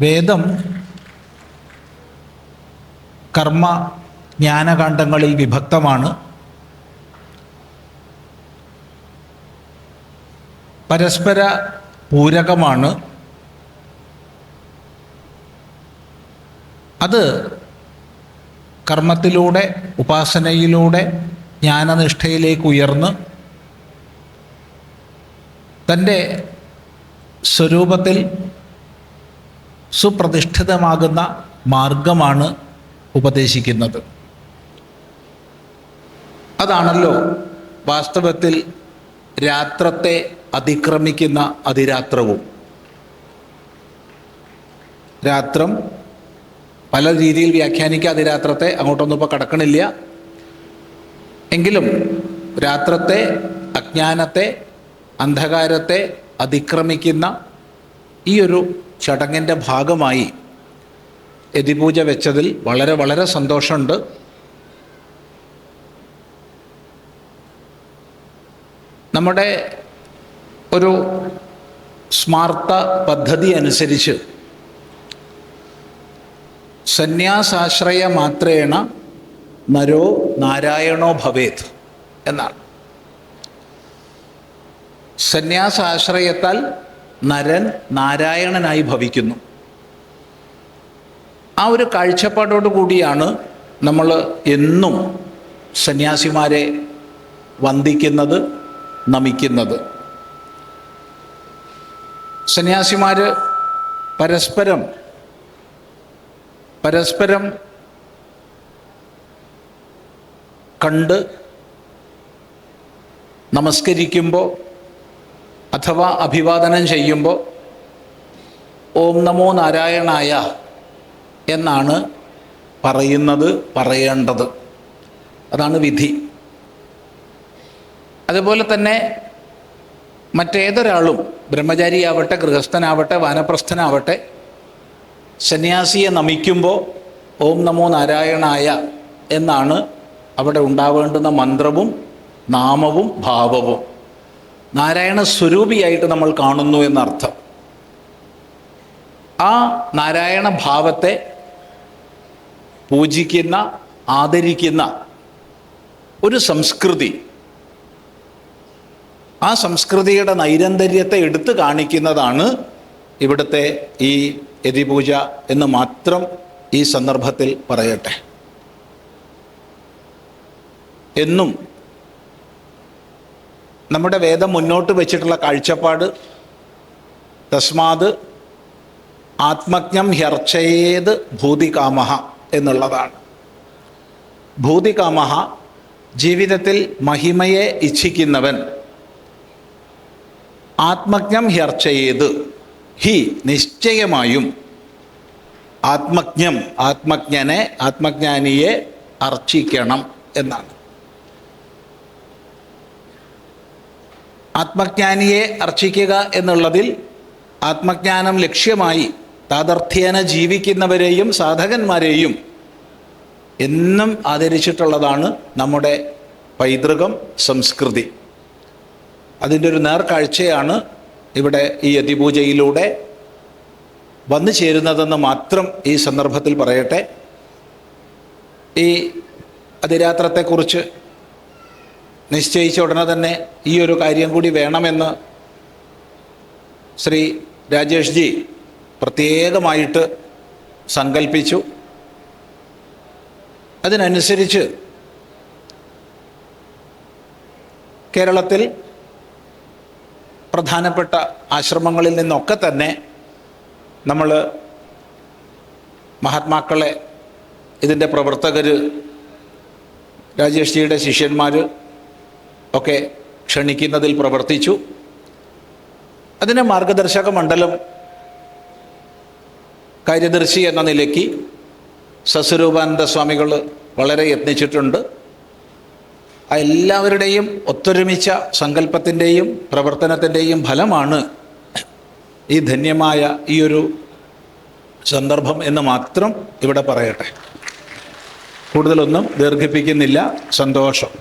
വേദം കർമ്മ ജ്ഞാനകാണ്ഡങ്ങളിൽ വിഭക്തമാണ്. പരസ്പര പൂരകമാണ്. അത് കർമ്മത്തിലൂടെ ഉപാസനയിലൂടെ ജ്ഞാനനിഷ്ഠയിലേക്ക് ഉയർന്ന് തൻ്റെ സ്വരൂപത്തിൽ സുപ്രതിഷ്ഠിതമാകുന്ന മാർഗമാണ് ഉപദേശിക്കുന്നത്. അതാണല്ലോ വാസ്തവത്തിൽ രാത്രത്തെ അതിക്രമിക്കുന്ന അതിരാത്രവും. രാത്രം പല രീതിയിൽ വ്യാഖ്യാനിക്കുക. അതിരാത്രത്തെ അങ്ങോട്ടൊന്നും ഇപ്പോൾ കടക്കണില്ല. എങ്കിലും രാത്രത്തെ, അജ്ഞാനത്തെ, അന്ധകാരത്തെ അതിക്രമിക്കുന്ന ഈ ഒരു ചടങ്ങിൻ്റെ ഭാഗമായി യതിപൂജ വെച്ചതിൽ വളരെ വളരെ സന്തോഷമുണ്ട്. നമ്മുടെ ഒരു സ്മാർത്ത പദ്ധതി അനുസരിച്ച് സന്യാസാശ്രയ മാത്രേണ നരോ നാരായണോ ഭവേത് എന്നാണ്. സന്യാസാശ്രയത്താൽ നരൻ നാരായണനായി ഭവിക്കുന്നു. ആ ഒരു കാഴ്ചപ്പാടോടു കൂടിയാണ് നമ്മൾ എന്നും സന്യാസിമാരെ വന്ദിക്കുന്നത്, നമിക്കുന്നത്. സന്യാസിമാർ പരസ്പരം കണ്ട് നമസ്കരിക്കുമ്പോൾ അഥവാ അഭിവാദനം ചെയ്യുമ്പോൾ ഓം നമോ നാരായണായ എന്നാണ് പറയേണ്ടത്. അതാണ് വിധി. അതുപോലെ തന്നെ മറ്റേതൊരാളും, ബ്രഹ്മചാരിയാവട്ടെ, ഗൃഹസ്ഥനാവട്ടെ, വാനപ്രസ്ഥനാവട്ടെ, സന്യാസിയെ നമിക്കുമ്പോൾ ഓം നമോ നാരായണായ എന്നാണ് അവിടെ ഉണ്ടാവേണ്ടുന്ന മന്ത്രവും നാമവും ഭാവവും. നാരായണ സ്വരൂപിയായിട്ട് നമ്മൾ കാണുന്നു എന്നർത്ഥം. ആ നാരായണ ഭാവത്തെ പൂജിക്കുന്ന, ആദരിക്കുന്ന ഒരു സംസ്കൃതി, ആ സംസ്കൃതിയുടെ നൈരന്തര്യത്തെ എടുത്തു കാണിക്കുന്നതാണ് ഇവിടുത്തെ ഈ യതിപൂജ എന്ന് മാത്രം ഈ സന്ദർഭത്തിൽ പറയട്ടെ. എന്നും നമ്മുടെ വേദം മുന്നോട്ട് വെച്ചിട്ടുള്ള കാഴ്ചപ്പാട് തസ്മാത് ആത്മജ്ഞം ഹ്യർച്ചയേത് ഭൂതികാമഹ എന്നുള്ളതാണ്. ഭൂതികാമഹ, ജീവിതത്തിൽ മഹിമയെ ഇച്ഛിക്കുന്നവൻ, ആത്മജ്ഞം ഹ്യർച്ചയേത്, ഹി നിശ്ചയമായും, ആത്മജ്ഞനെ, ആത്മജ്ഞാനിയെ അർച്ചിക്കണം എന്നാണ്. ആത്മജ്ഞാനിയെ അർച്ചിക്കുക എന്നുള്ളതിൽ ആത്മജ്ഞാനം ലക്ഷ്യമായി താദർത്ഥ്യേന ജീവിക്കുന്നവരെയും സാധകന്മാരെയും എന്നും ആദരിച്ചിട്ടുള്ളതാണ് നമ്മുടെ പൈതൃകം, സംസ്കൃതി. അതിൻ്റെ ഒരു നേർക്കാഴ്ചയാണ് ഇവിടെ ഈ യതിപൂജയിലൂടെ വന്നു ചേരുന്നതെന്ന് മാത്രം ഈ സന്ദർഭത്തിൽ പറയട്ടെ. ഈ അതിരാത്രത്തെക്കുറിച്ച് നിശ്ചയിച്ച ഉടനെ തന്നെ ഈ ഒരു കാര്യം കൂടി വേണമെന്ന് ശ്രീ രാജേഷ് ജി പ്രത്യേകമായിട്ട് സങ്കല്പിച്ചു. അതിനനുസരിച്ച് കേരളത്തിൽ പ്രധാനപ്പെട്ട ആശ്രമങ്ങളിൽ നിന്നൊക്കെ തന്നെ നമ്മൾ മഹാത്മാക്കളെ, ഇതിൻ്റെ പ്രവർത്തകർ, രാജേഷ് ജിയുടെ ശിഷ്യന്മാർ ഒക്കെ ക്ഷണിക്കുന്നതിൽ പ്രവർത്തിച്ചു. അതിന് മാർഗദർശക മണ്ഡലം കാര്യദർശി എന്ന നിലയ്ക്ക് സസ്വരൂപാനന്ദ സ്വാമികൾ വളരെ യത്നിച്ചിട്ടുണ്ട്. ആ എല്ലാവരുടെയും ഒത്തൊരുമിച്ച സങ്കല്പത്തിൻ്റെയും പ്രവർത്തനത്തിൻ്റെയും ഫലമാണ് ഈ ധന്യമായ ഈ ഒരു സന്ദർഭം എന്ന് മാത്രം ഇവിടെ പറയട്ടെ. കൂടുതലൊന്നും ദീർഘിപ്പിക്കുന്നില്ല. സന്തോഷം.